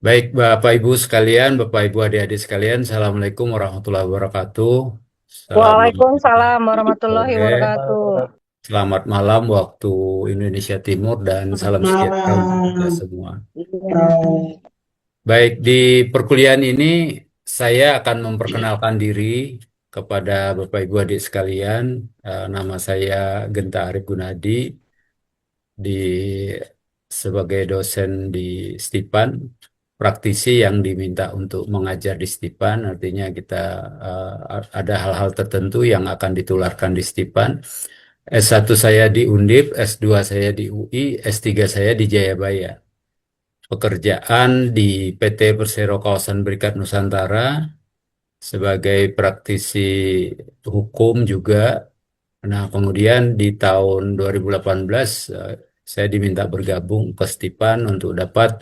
Baik, Bapak Ibu sekalian, Bapak Ibu adik-adik sekalian, Assalamualaikum warahmatullahi wabarakatuh. Selamat Waalaikumsalam warahmatullahi sore, wabarakatuh. selamat malam waktu Indonesia Timur, dan salam sejahtera untuk kita Malam. semua. Iya. Baik, di perkuliahan ini saya akan memperkenalkan diri kepada Bapak Ibu adik sekalian. Nama saya Genta Arif Gunadi, di sebagai dosen di Stipan, praktisi yang diminta untuk mengajar di Stipan, artinya kita ada hal-hal tertentu yang akan ditularkan di Stipan. S1 saya di Undip, S2 saya di UI, S3 saya di Jayabaya. Pekerjaan di PT Persero Kawasan Berikat Nusantara sebagai praktisi hukum juga. Nah, kemudian di tahun 2018 saya diminta bergabung ke Stipan untuk dapat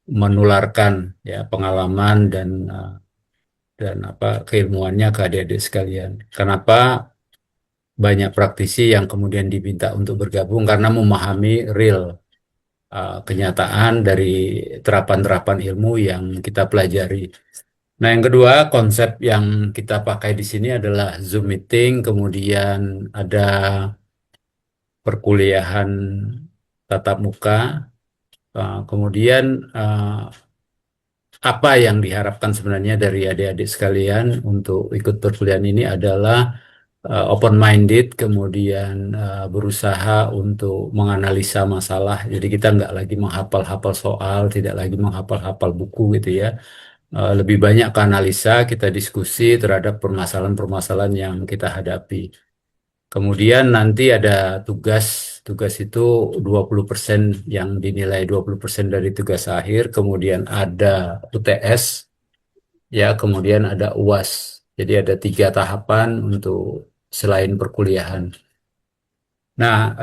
menularkan ya pengalaman dan apa keilmuannya ke adik-adik sekalian. Kenapa banyak praktisi yang kemudian diminta untuk bergabung karena memahami real kenyataan dari terapan-terapan ilmu yang kita pelajari. Nah, yang kedua, konsep yang kita pakai di sini adalah Zoom meeting, kemudian ada perkuliahan tatap muka. Kemudian apa yang diharapkan sebenarnya dari adik-adik sekalian untuk ikut perkuliahan ini adalah open-minded, kemudian berusaha untuk menganalisa masalah. Jadi kita nggak lagi menghafal-hafal soal, tidak lagi menghafal-hafal buku gitu ya. Lebih banyak ke analisa, kita diskusi terhadap permasalahan-permasalahan yang kita hadapi. Kemudian nanti ada tugas, tugas itu 20% yang dinilai 20% dari tugas akhir, kemudian ada UTS, ya, kemudian ada UAS. Jadi ada 3 tahapan untuk selain perkuliahan. Nah,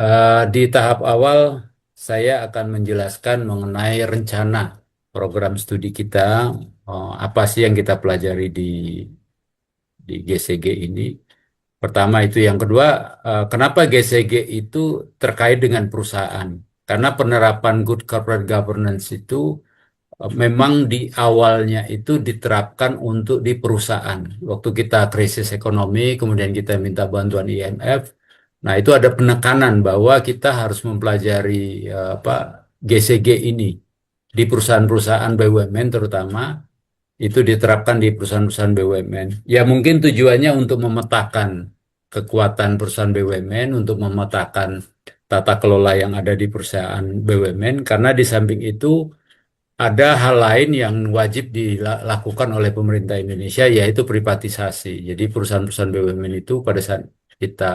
di tahap awal saya akan menjelaskan mengenai rencana program studi kita, apa sih yang kita pelajari di GCG ini. Pertama itu, yang kedua, kenapa GCG itu terkait dengan perusahaan? Karena penerapan good corporate governance itu memang di awalnya itu diterapkan untuk di perusahaan. Waktu kita krisis ekonomi, kemudian kita minta bantuan IMF. Nah, itu ada penekanan bahwa kita harus mempelajari apa GCG ini di perusahaan-perusahaan BUMN terutama, itu diterapkan di perusahaan-perusahaan BUMN. Ya mungkin tujuannya untuk memetakan kekuatan perusahaan BUMN, untuk memetakan tata kelola yang ada di perusahaan BUMN, karena di samping itu ada hal lain yang wajib dilakukan oleh pemerintah Indonesia, yaitu privatisasi. Jadi perusahaan-perusahaan BUMN itu pada saat kita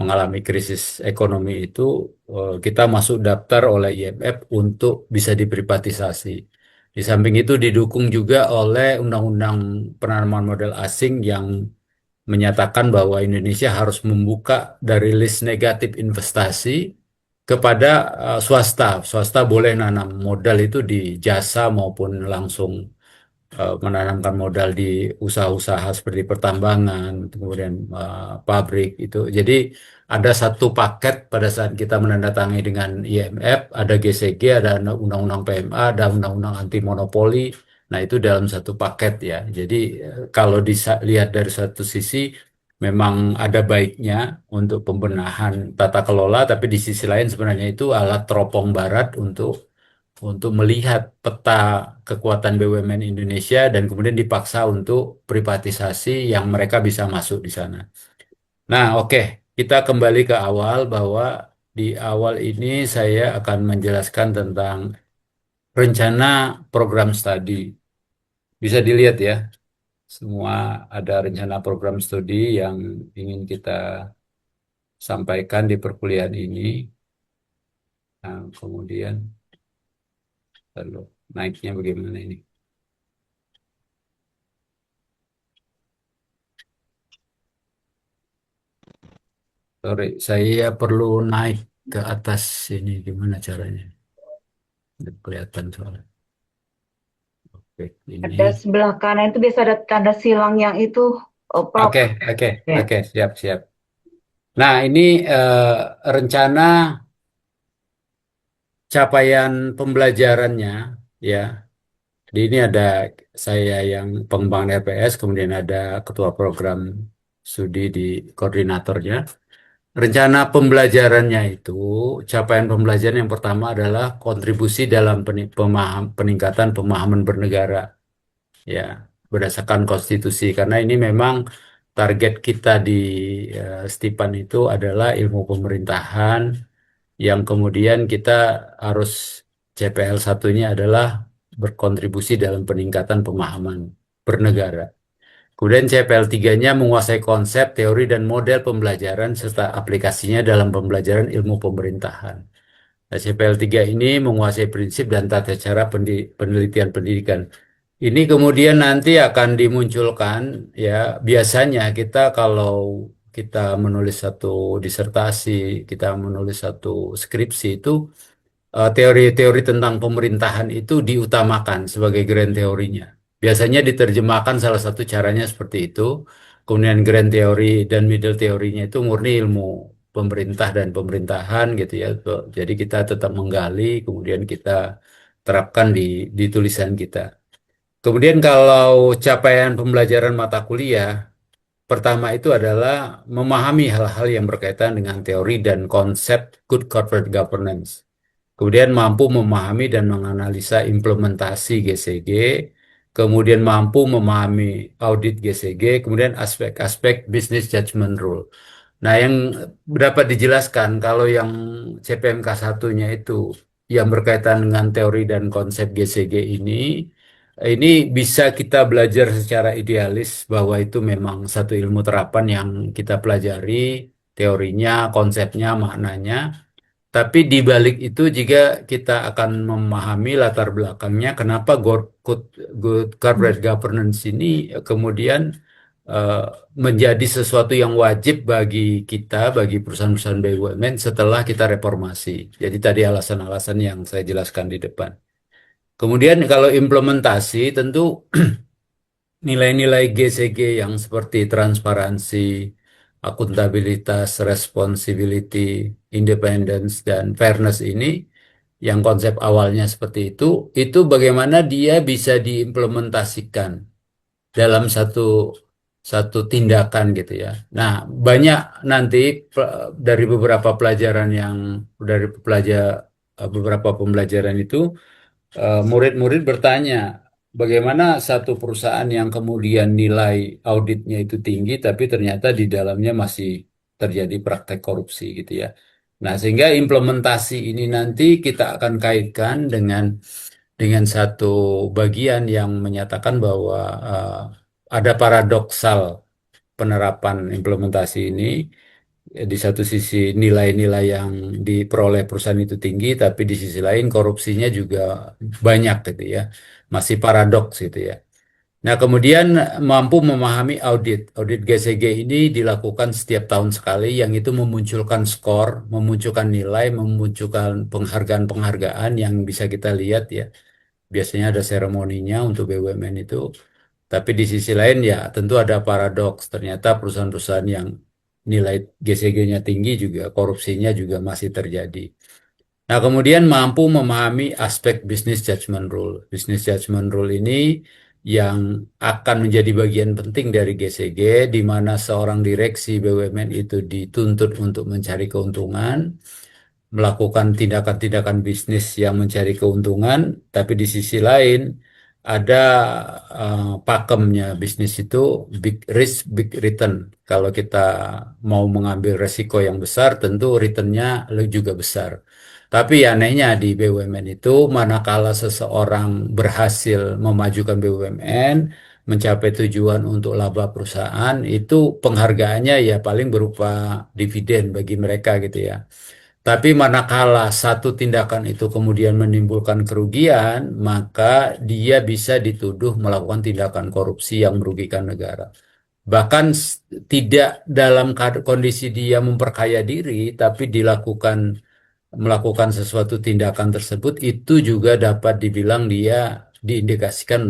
mengalami krisis ekonomi itu, kita masuk daftar oleh IMF untuk bisa diprivatisasi. Di samping itu didukung juga oleh Undang-Undang Penanaman Modal Asing yang menyatakan bahwa Indonesia harus membuka dari list negatif investasi kepada swasta. Swasta boleh nanam modal itu di jasa maupun langsung menanamkan modal di usaha-usaha seperti pertambangan, kemudian pabrik itu. Jadi ada satu paket pada saat kita menandatangani dengan IMF, ada GCG, ada undang-undang PMA, ada undang-undang anti monopoli. Nah, itu dalam satu paket ya. Jadi kalau dilihat dari satu sisi memang ada baiknya untuk pembenahan tata kelola, tapi di sisi lain sebenarnya itu alat teropong barat untuk melihat peta kekuatan BUMN Indonesia dan kemudian dipaksa untuk privatisasi yang mereka bisa masuk di sana. Nah, oke, kita kembali ke awal bahwa di awal ini saya akan menjelaskan tentang rencana program studi. Bisa dilihat ya, semua ada rencana program studi yang ingin kita sampaikan di perkuliahan ini. Nah, kemudian lalu naiknya bagaimana ini? Sorry, saya perlu naik ke atas ini. Gimana caranya? Nggak kelihatan soalnya. Oke, Ada ini. sebelah kanan itu biasa ada tanda silang yang itu prop. Oke, oke, Ya. oke, siap, siap. Nah, ini rencana capaian pembelajarannya, ya. Jadi ini ada saya yang pengembangan RPS, kemudian ada ketua program studi di koordinatornya. Rencana pembelajarannya itu, capaian pembelajaran yang pertama adalah kontribusi dalam peningkatan pemahaman bernegara, ya, berdasarkan konstitusi. Karena ini memang target kita di Stipan itu adalah ilmu pemerintahan, yang kemudian kita harus CPL satunya adalah berkontribusi dalam peningkatan pemahaman bernegara. Kemudian CPL 3-nya menguasai konsep, teori, dan model pembelajaran serta aplikasinya dalam pembelajaran ilmu pemerintahan. Nah, CPL 3 ini menguasai prinsip dan tata cara penelitian pendidikan. Ini kemudian nanti akan dimunculkan, ya, biasanya kita kalau kita menulis satu disertasi, kita menulis satu skripsi itu teori-teori tentang pemerintahan itu diutamakan sebagai grand teorinya. Biasanya diterjemahkan salah satu caranya seperti itu. Kemudian grand teori dan middle teorinya itu murni ilmu pemerintah dan pemerintahan gitu ya. Jadi kita tetap menggali, kemudian kita terapkan di tulisan kita. Kemudian kalau capaian pembelajaran mata kuliah, pertama itu adalah memahami hal-hal yang berkaitan dengan teori dan konsep good corporate governance. Kemudian mampu memahami dan menganalisa implementasi GCG, kemudian mampu memahami audit GCG, kemudian aspek-aspek business judgment rule. Nah, yang dapat dijelaskan kalau yang CPMK satunya itu yang berkaitan dengan teori dan konsep GCG ini bisa kita belajar secara idealis bahwa itu memang satu ilmu terapan yang kita pelajari, teorinya, konsepnya, maknanya. Tapi di balik itu juga kita akan memahami latar belakangnya kenapa good corporate governance ini kemudian eh, menjadi sesuatu yang wajib bagi kita, bagi perusahaan-perusahaan BUMN setelah kita reformasi. Jadi tadi alasan-alasan yang saya jelaskan di depan. Kemudian kalau implementasi tentu nilai-nilai GCG yang seperti transparansi, akuntabilitas, responsibility, independence, dan fairness ini, yang konsep awalnya seperti itu bagaimana dia bisa diimplementasikan dalam satu satu tindakan gitu ya. Nah, banyak nanti dari beberapa pelajaran dari beberapa pembelajaran itu murid-murid bertanya, bagaimana satu perusahaan yang kemudian nilai auditnya itu tinggi, tapi ternyata di dalamnya masih terjadi praktek korupsi gitu ya. Nah, sehingga implementasi ini nanti kita akan kaitkan dengan satu bagian yang menyatakan bahwa ada paradoksal penerapan implementasi ini. Di satu sisi nilai-nilai yang diperoleh perusahaan itu tinggi, tapi di sisi lain korupsinya juga banyak gitu ya. Masih paradoks gitu ya. Nah, kemudian mampu memahami audit. Audit GCG ini dilakukan setiap tahun sekali, yang itu memunculkan skor, memunculkan nilai, memunculkan penghargaan-penghargaan yang bisa kita lihat ya. Biasanya ada seremoninya untuk BUMN itu. Tapi di sisi lain ya tentu ada paradoks. Ternyata perusahaan-perusahaan yang nilai GCG-nya tinggi juga korupsinya juga masih terjadi. Nah, kemudian mampu memahami aspek business judgment rule. Business judgment rule ini yang akan menjadi bagian penting dari GCG, di mana seorang direksi BUMN itu dituntut untuk mencari keuntungan, melakukan tindakan-tindakan bisnis yang mencari keuntungan, tapi di sisi lain ada pakemnya bisnis itu big risk, big return. Kalau kita mau mengambil resiko yang besar, tentu returnnya juga besar. Tapi anehnya di BUMN itu, manakala seseorang berhasil memajukan BUMN, mencapai tujuan untuk laba perusahaan, itu penghargaannya ya paling berupa dividen bagi mereka gitu ya. Tapi manakala satu tindakan itu kemudian menimbulkan kerugian, maka dia bisa dituduh melakukan tindakan korupsi yang merugikan negara. Bahkan tidak dalam kondisi dia memperkaya diri, tapi melakukan sesuatu tindakan tersebut, itu juga dapat dibilang dia diindikasikan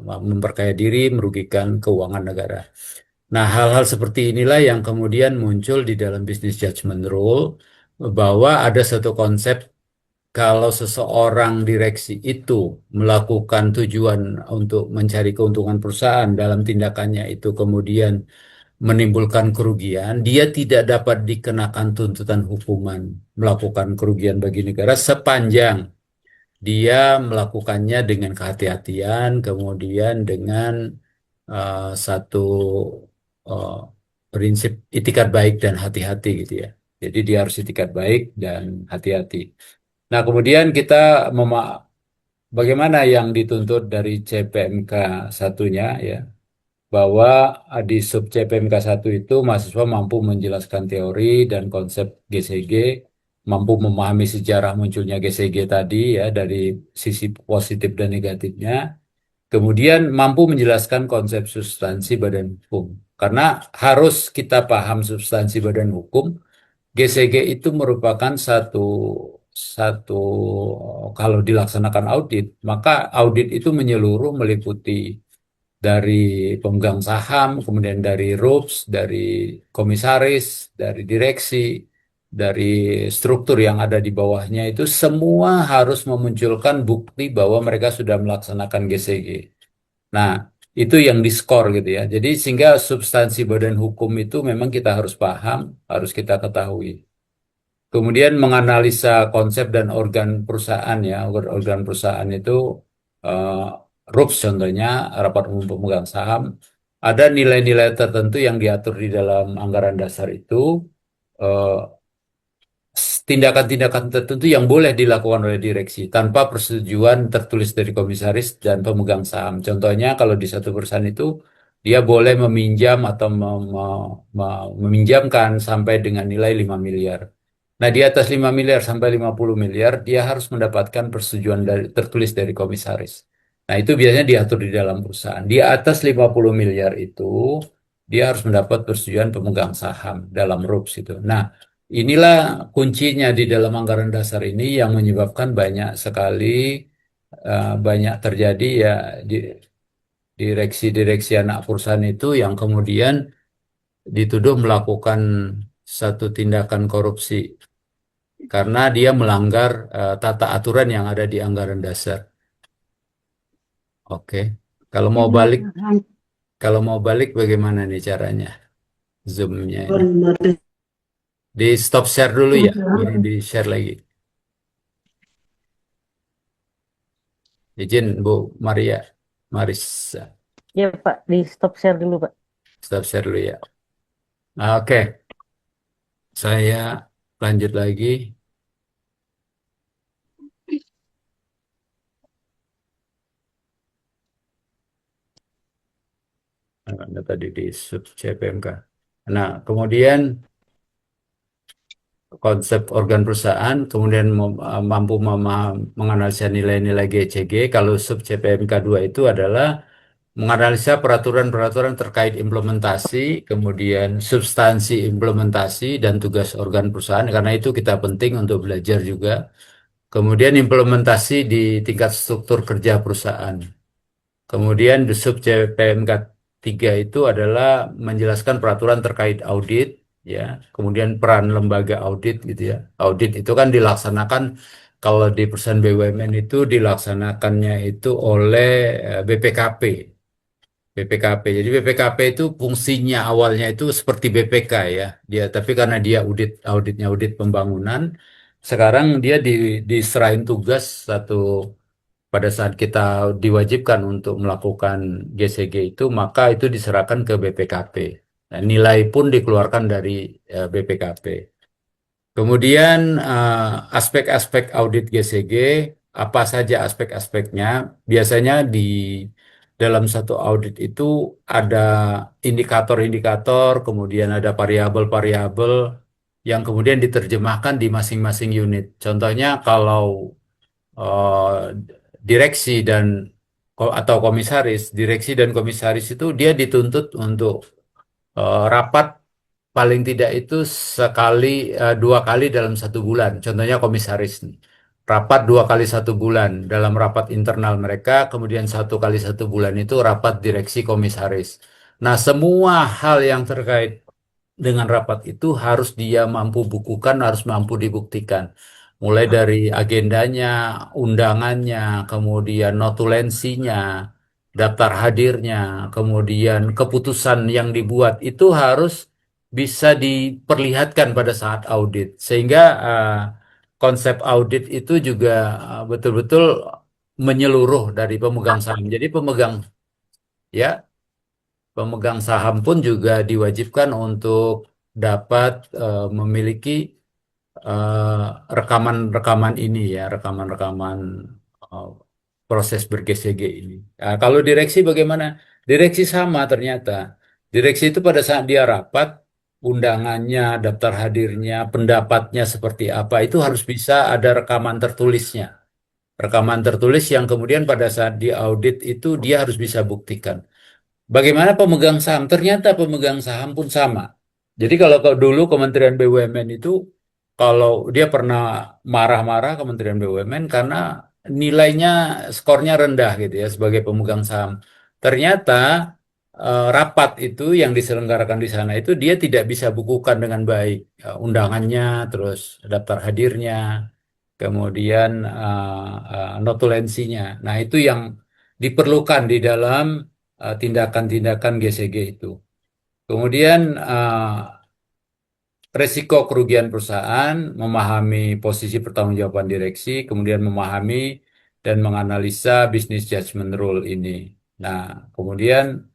memperkaya diri, merugikan keuangan negara. Nah, hal-hal seperti inilah yang kemudian muncul di dalam business judgment rule, bahwa ada satu konsep kalau seseorang direksi itu melakukan tujuan untuk mencari keuntungan perusahaan dalam tindakannya itu kemudian menimbulkan kerugian, dia tidak dapat dikenakan tuntutan hukuman melakukan kerugian bagi negara sepanjang dia melakukannya dengan kehati-hatian, kemudian dengan satu uh, prinsip itikat baik dan hati-hati gitu ya. Jadi dia harus itikat baik dan hati-hati. Nah, kemudian kita bagaimana yang dituntut dari CPMK satunya ya, bahwa di sub CPMK 1 itu mahasiswa mampu menjelaskan teori dan konsep GCG, mampu memahami sejarah munculnya GCG tadi ya dari sisi positif dan negatifnya, kemudian mampu menjelaskan konsep substansi badan hukum. Karena harus kita paham substansi badan hukum, GCG itu merupakan satu satu kalau dilaksanakan audit, maka audit itu menyeluruh meliputi dari pemegang saham, kemudian dari RUPS, dari komisaris, dari direksi, dari struktur yang ada di bawahnya itu semua harus memunculkan bukti bahwa mereka sudah melaksanakan GCG. Nah, itu yang diskor gitu ya. Jadi sehingga substansi badan hukum itu memang kita harus paham, harus kita ketahui. Kemudian menganalisa konsep dan organ perusahaan ya, organ perusahaan itu eh, RUPS contohnya, rapat umum pemegang saham, ada nilai-nilai tertentu yang diatur di dalam anggaran dasar itu, eh, tindakan-tindakan tertentu yang boleh dilakukan oleh direksi tanpa persetujuan tertulis dari komisaris dan pemegang saham. Contohnya kalau di satu perusahaan itu dia boleh meminjam atau meminjamkan sampai dengan nilai 5 miliar. Nah, di atas 5 miliar sampai 50 miliar dia harus mendapatkan persetujuan tertulis dari komisaris. Nah, itu biasanya diatur di dalam perusahaan. Di atas 50 miliar itu dia harus mendapat persetujuan pemegang saham dalam RUPS itu. Nah, inilah kuncinya di dalam anggaran dasar ini yang menyebabkan banyak sekali banyak terjadi ya direksi-direksi anak perusahaan itu yang kemudian dituduh melakukan satu tindakan korupsi karena dia melanggar tata aturan yang ada di anggaran dasar. Oke. Kalau mau balik, kalau mau balik bagaimana nih caranya? Zoom-nya ini. Di stop share dulu ya, baru di share lagi. Izin Bu Maria, Marisa, Ya Pak, di stop share dulu Pak. stop share dulu ya. Oke, saya lanjut lagi. Ada tadi di sub CPMK. Nah, kemudian konsep organ perusahaan, kemudian mampu menganalisa nilai-nilai GCG. Kalau sub CPMK 2 itu adalah menganalisa peraturan-peraturan terkait implementasi, kemudian substansi implementasi dan tugas organ perusahaan, karena itu kita penting untuk belajar juga. Kemudian implementasi di tingkat struktur kerja perusahaan. Kemudian di sub CPMK 3 itu adalah menjelaskan peraturan terkait audit, ya. Kemudian peran lembaga audit gitu ya. Audit itu kan dilaksanakan kalau di perusahaan BUMN itu dilaksanakannya itu oleh BPKP. BPKP. Jadi BPKP itu fungsinya awalnya itu seperti BPK ya. Dia tapi karena dia auditnya audit pembangunan, sekarang dia diserahin tugas satu pada saat kita diwajibkan untuk melakukan GCG itu, maka itu diserahkan ke BPKP. Nah, nilai pun dikeluarkan dari BPKP. Kemudian aspek-aspek audit GCG, apa saja aspek-aspeknya? Biasanya di dalam satu audit itu ada indikator-indikator, kemudian ada variabel-variabel yang kemudian diterjemahkan di masing-masing unit. Contohnya kalau eh, direksi dan atau komisaris, direksi dan komisaris itu dia dituntut untuk rapat paling tidak itu sekali, 2 kali dalam 1 bulan. Contohnya komisaris nih. Rapat 2 kali 1 bulan dalam rapat internal mereka, kemudian 1 kali 1 bulan itu rapat direksi komisaris. Nah, semua hal yang terkait dengan rapat itu harus dia mampu bukukan, harus mampu dibuktikan. mulai dari agendanya, undangannya, kemudian notulensinya, daftar hadirnya, kemudian keputusan yang dibuat itu harus bisa diperlihatkan pada saat audit, sehingga konsep audit itu juga betul-betul menyeluruh dari pemegang saham. Jadi ya pemegang saham pun juga diwajibkan untuk dapat memiliki eh, rekaman-rekaman ini ya, rekaman-rekaman eh, proses ber-GCG ini. Nah, kalau direksi bagaimana? Direksi sama ternyata. Direksi itu pada saat dia rapat, undangannya, daftar hadirnya, pendapatnya seperti apa, itu harus bisa ada rekaman tertulisnya. Rekaman tertulis yang kemudian pada saat diaudit itu dia harus bisa buktikan. Bagaimana pemegang saham? Ternyata pemegang saham pun sama. Jadi kalau dulu Kementerian BUMN itu, kalau dia pernah marah-marah Kementerian BUMN karena nilainya, skornya rendah gitu ya sebagai pemegang saham. Ternyata rapat itu yang diselenggarakan di sana itu dia tidak bisa bukukan dengan baik. Undangannya, terus daftar hadirnya, kemudian notulensinya. Nah, itu yang diperlukan di dalam tindakan-tindakan GCG itu. Kemudian resiko kerugian perusahaan, memahami posisi pertanggungjawaban direksi, kemudian memahami dan menganalisa business judgment rule ini. Nah, kemudian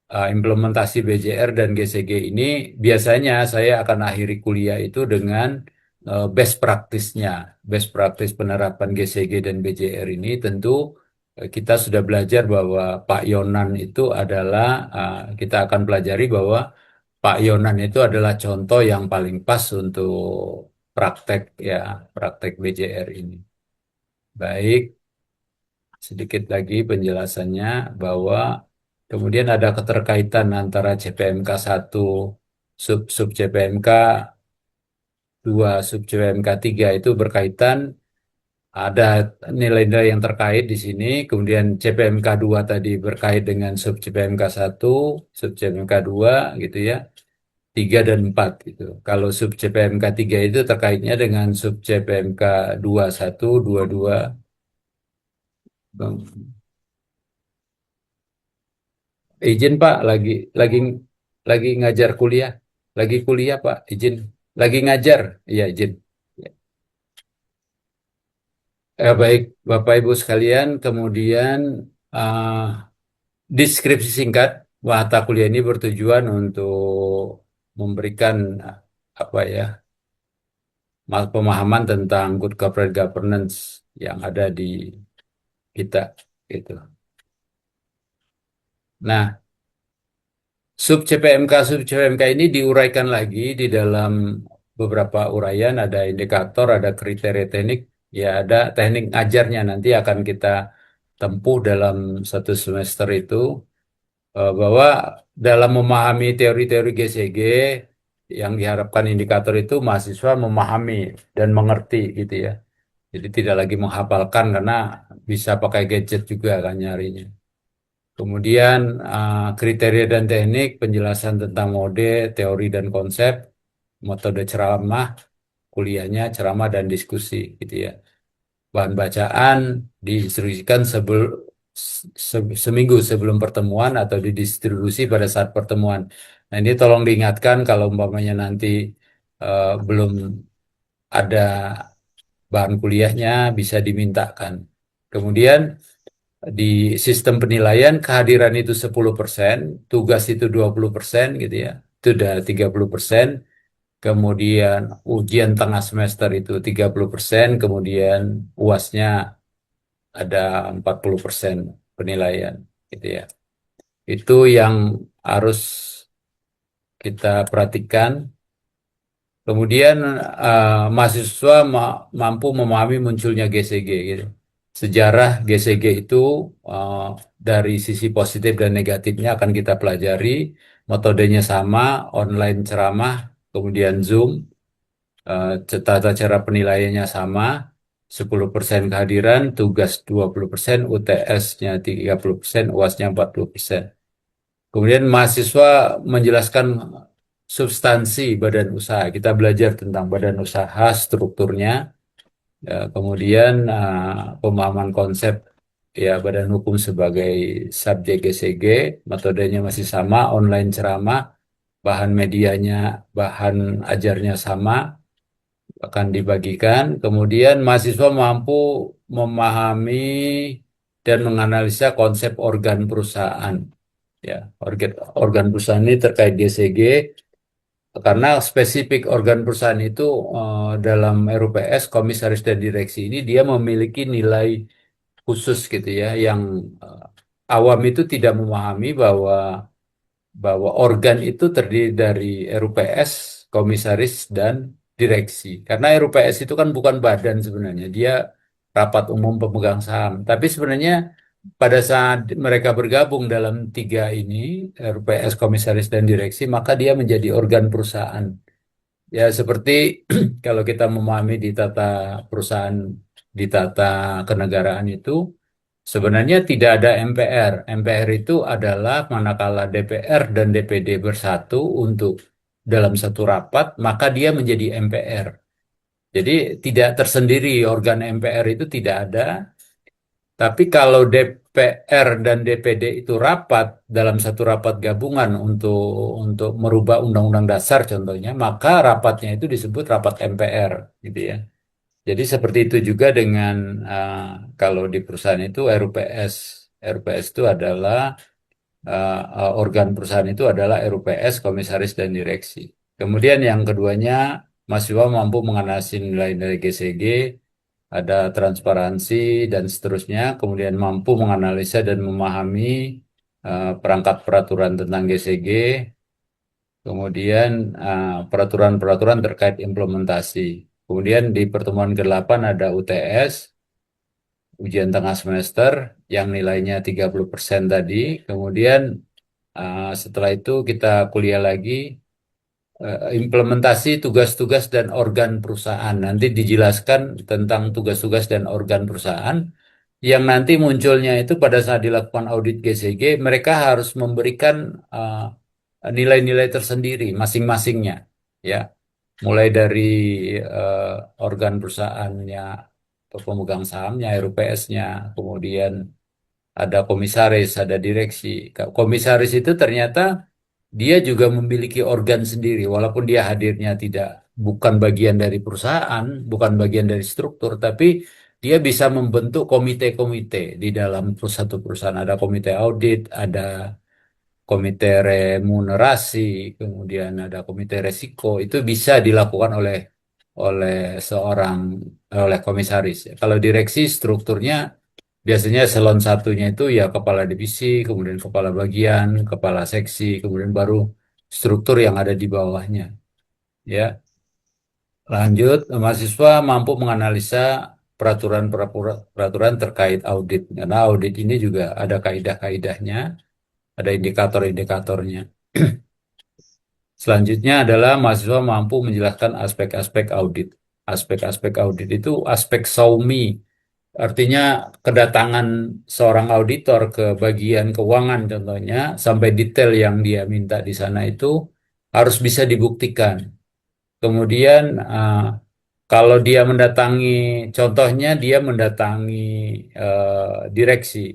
implementasi BJR dan GCG ini biasanya saya akan akhiri kuliah itu dengan best practice-nya. Best practice penerapan GCG dan BJR ini tentu kita sudah belajar bahwa Pak Yonan itu adalah, kita akan pelajari bahwa Pak Yonan itu adalah contoh yang paling pas untuk praktek ya, praktek BJR ini. Baik, sedikit lagi penjelasannya bahwa kemudian ada keterkaitan antara CPMK 1, sub CPMK 2, sub CPMK 3 itu berkaitan, ada nilai-nilai yang terkait di sini. Kemudian CPMK 2 tadi berkait dengan sub CPMK 1, sub CPMK 2 gitu ya. 3 dan 4 gitu. Kalau sub CPMK 3 itu terkaitnya dengan sub CPMK 21, 22. Izin Pak, lagi ngajar kuliah, lagi kuliah Pak, izin, lagi ngajar, iya izin. Ya. Baik, Bapak Ibu sekalian, kemudian eh, deskripsi singkat mata kuliah ini bertujuan untuk memberikan apa ya, pemahaman tentang good corporate governance yang ada di kita, gitu. Nah, sub CPMK ini diuraikan lagi di dalam beberapa uraian, ada indikator, ada kriteria teknik, ya ada teknik ajarnya nanti akan kita tempuh dalam satu semester itu, bahwa dalam memahami teori-teori GCG yang diharapkan indikator itu mahasiswa memahami dan mengerti gitu ya. Jadi tidak lagi menghafalkan karena bisa pakai gadget juga kan nyarinya. Kemudian kriteria dan teknik, penjelasan tentang mode, teori dan konsep, metode ceramah, kuliahnya ceramah dan diskusi gitu ya. Bahan bacaan diinstruksikan seminggu sebelum pertemuan atau didistribusi pada saat pertemuan. Nah, ini tolong diingatkan kalau umpamanya nanti belum ada bahan kuliahnya bisa dimintakan. Kemudian di sistem penilaian kehadiran itu 10%, tugas itu 20% gitu ya. Itu udah 30%. Kemudian ujian tengah semester itu 30%, kemudian UASnya ada 40% penilaian gitu ya. Itu yang harus kita perhatikan. Kemudian mahasiswa mampu memahami munculnya GCG gitu. Sejarah GCG itu eh, dari sisi positif dan negatifnya akan kita pelajari. Metodenya sama, online ceramah, kemudian Zoom. Tata cara penilaiannya sama, 10% kehadiran, tugas 20%, UTS-nya 30%, UAS-nya 40%. Kemudian mahasiswa menjelaskan substansi badan usaha. Kita belajar tentang badan usaha, strukturnya, Ya, kemudian pemahaman konsep ya badan hukum sebagai subjek GCG, metodenya masih sama, online ceramah, bahan medianya, bahan ajarnya sama, akan dibagikan. Kemudian mahasiswa mampu memahami dan menganalisa konsep organ perusahaan. Ya, organ perusahaan ini terkait GCG karena spesifik organ perusahaan itu dalam RUPS komisaris dan direksi ini dia memiliki nilai khusus gitu ya yang eh, awam itu tidak memahami bahwa organ itu terdiri dari RUPS, komisaris dan direksi. Karena RUPS itu kan bukan badan sebenarnya, dia rapat umum pemegang saham. Tapi sebenarnya pada saat mereka bergabung dalam tiga ini, RUPS, komisaris dan direksi, maka dia menjadi organ perusahaan. Ya, seperti kalau kita memahami di tata perusahaan, di tata kenegaraan itu, sebenarnya tidak ada MPR. MPR itu adalah manakala DPR dan DPD bersatu untuk dalam satu rapat, maka dia menjadi MPR. Jadi tidak tersendiri, organ MPR itu tidak ada, tapi kalau DPR dan DPD itu rapat dalam satu rapat gabungan untuk merubah undang-undang dasar contohnya, maka rapatnya itu disebut rapat MPR, gitu ya. Jadi seperti itu juga dengan uh, kalau di perusahaan itu RUPS. RUPS itu adalah organ perusahaan itu adalah RUPS, komisaris dan direksi. Kemudian yang keduanya, mahasiswa mampu menganalisis nilai-nilai GCG, ada transparansi dan seterusnya, kemudian mampu menganalisa dan memahami perangkat peraturan tentang GCG, kemudian peraturan-peraturan terkait implementasi. Kemudian di pertemuan ke-8 ada UTS, ujian tengah semester, yang nilainya 30% tadi. Kemudian setelah itu kita kuliah lagi, implementasi tugas-tugas dan organ perusahaan. Nanti dijelaskan tentang tugas-tugas dan organ perusahaan yang nanti munculnya itu pada saat dilakukan audit GCG, mereka harus memberikan nilai-nilai tersendiri masing-masingnya, ya. Mulai dari eh, organ perusahaannya, atau pemegang sahamnya, RUPS-nya, kemudian ada komisaris, ada direksi. Komisaris itu ternyata dia juga memiliki organ sendiri, walaupun dia hadirnya tidak bukan bagian dari perusahaan, bukan bagian dari struktur, tapi dia bisa membentuk komite-komite di dalam satu perusahaan. Ada komite audit, ada komite remunerasi, kemudian ada komite resiko. Itu bisa dilakukan oleh seorang oleh komisaris. Kalau direksi strukturnya biasanya eselon satunya itu ya kepala divisi, kemudian kepala bagian, kepala seksi, kemudian baru struktur yang ada di bawahnya. Ya, lanjut, mahasiswa mampu menganalisa peraturan terkait audit. Karena audit ini juga ada kaidah-kaidahnya, ada indikator-indikatornya. Selanjutnya adalah mahasiswa mampu menjelaskan aspek-aspek audit. Aspek-aspek audit itu aspek SAUMI. Artinya kedatangan seorang auditor ke bagian keuangan contohnya sampai detail yang dia minta di sana itu harus bisa dibuktikan. Kemudian kalau dia mendatangi, contohnya dia mendatangi direksi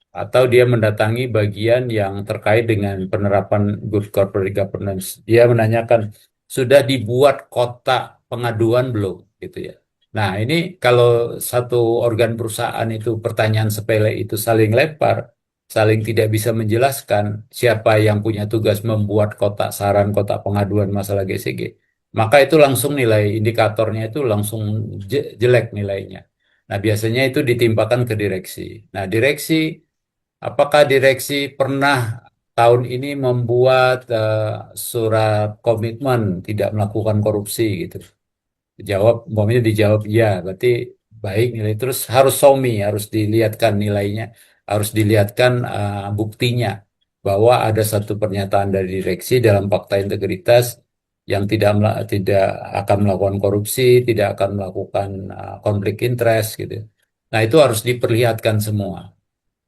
atau dia mendatangi bagian yang terkait dengan penerapan good corporate governance. Dia menanyakan, sudah dibuat kotak pengaduan belum? Gitu ya. Nah, ini kalau satu organ perusahaan itu pertanyaan sepele itu saling lempar, saling tidak bisa menjelaskan siapa yang punya tugas membuat kotak saran, kotak pengaduan masalah GCG, maka itu langsung nilai indikatornya itu langsung jelek nilainya. Nah, biasanya itu ditimpakan ke direksi. Nah, direksi apakah direksi pernah tahun ini membuat surat komitmen tidak melakukan korupsi gitu? Jawab, umpamanya dijawab iya, berarti baik nilai. Terus harus SOMI, harus dilihatkan nilainya, harus dilihatkan buktinya bahwa ada satu pernyataan dari direksi dalam fakta integritas yang tidak akan melakukan korupsi, tidak akan melakukan konflik interest gitu. Nah, itu harus diperlihatkan semua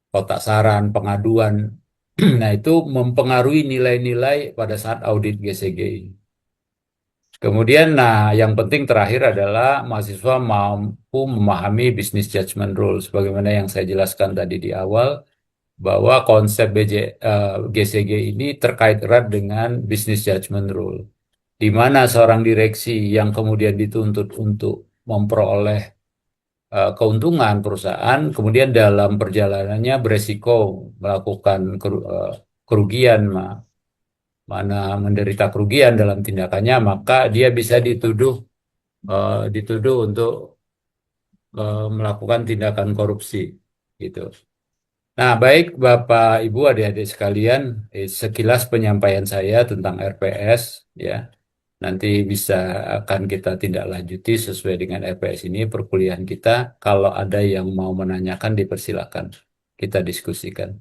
kotak saran, pengaduan. Nah, itu mempengaruhi nilai-nilai pada saat audit GCG ini. Kemudian, nah, yang penting terakhir adalah mahasiswa mampu memahami business judgment rule, sebagaimana yang saya jelaskan tadi di awal, bahwa konsep GCG ini terkait erat dengan business judgment rule, di mana seorang direksi yang kemudian dituntut untuk memperoleh keuntungan perusahaan, kemudian dalam perjalanannya beresiko melakukan kerugian, mana menderita kerugian dalam tindakannya, maka dia bisa dituduh untuk melakukan tindakan korupsi, gitu. Nah, baik Bapak Ibu, adik-adik sekalian, sekilas penyampaian saya tentang RPS, ya. Nanti akan kita tindak lanjuti sesuai dengan RPS ini perkuliahan kita. Kalau ada yang mau menanyakan, dipersilakan kita diskusikan.